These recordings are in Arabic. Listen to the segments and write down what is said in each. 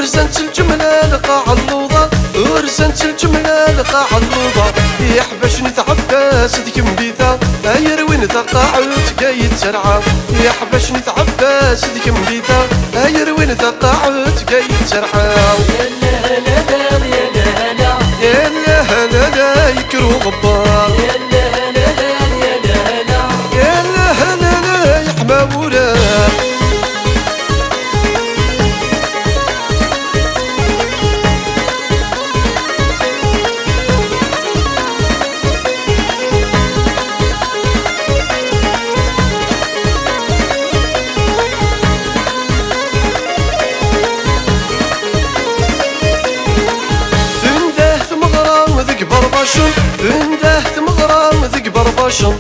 ورزنت الجملة لقى علوضة، ورزنت الجملة لقى علوضة. يحبشني تعباس ذيك مبيثة، يروين ثقاعد قايد ترعى. يحبشني تعباس ذيك مبيثة، يروين ثقاعد قايد ترعى. يا لا لا يكرو غبار، يا لا لا يحمى وراه. بنده ثمغرام ذيك برباشن،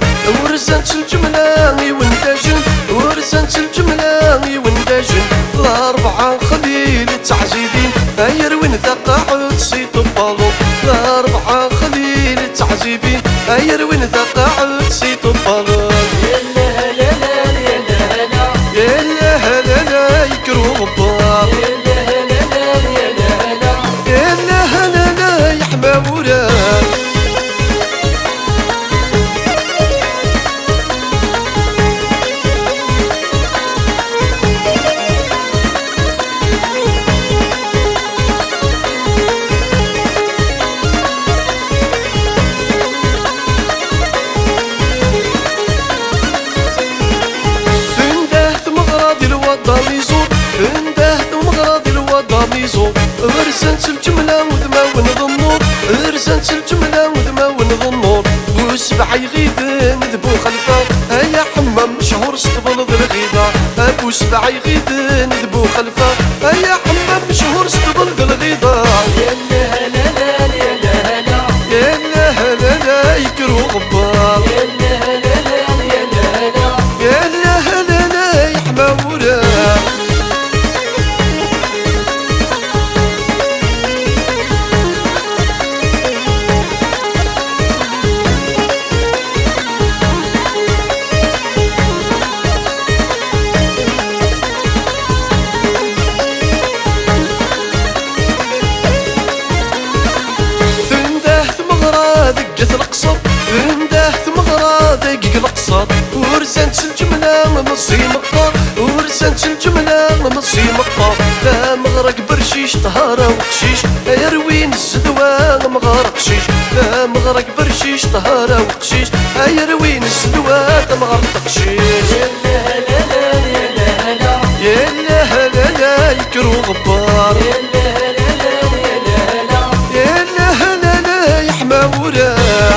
ورزنت الجملة ونداجن، ورزنت الجملة ونداجن. الأربعة خليل التعزيبين، يروين ثقاعد سيط البالون. الأربعة خليل التعزيبين، يروين ثقاعد سيط البالون. يا لا لا لا يكرو غبار، يا لا لا يحمى وراه. ورزنت الجملة وذما ونظنور، ورزنت الجملة وذما ونظنور. وسبع يغيدن ذبو خلفه، يا حمام مشهور سطبل ذي الغيضة. ابو سبع يغيدن ذبو خلفه، يا حمام مشهور سطبل ذي الغيضة. يا لا لا يكرو غبار، يا لا لا يحمى وراه. دقت القصب، بنده ثمغرة دقيق القصب. ورزنت الجملة مصي مقطار، ورزنت الجملة مصي مقطار. لا مغرق برشيش طهارة وقشيش، يروين الزدوان مغرق قشيش. لا مغرق برشيش طهارة وقشيش، يروين الزدوان مغرق قشيش. يا لا لا يكرو غبار، يا لا لا يحمى وراه.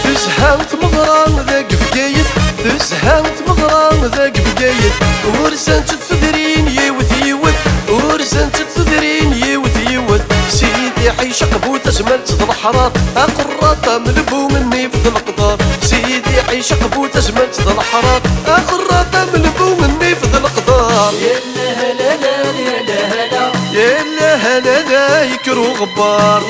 تسهمت مغرام ذاك بقايد، تسهمت مغرام ذاك بقايد. ورزنت الثذرين يوث يوث، ورزنت الثذرين يوث يوث. سيدي عيش قبوت زملت ذا الحرار، قراطة ملبو مني في ذا القدار. سيدي عيش قبوت زملت ذا الحرار، قراطة ملبو مني في ذا القدار. يا لا لا يكرو غبار،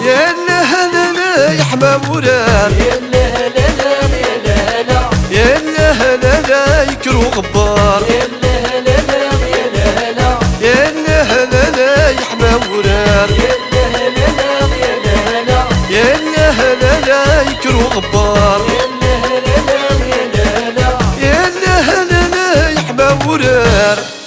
يا لا لا يحمى وراه. يا لا لا يكرو غبار، يا لا لا يحمى وراه. يا لا لا يكرو غبار، يا لا لا يحمى وراه.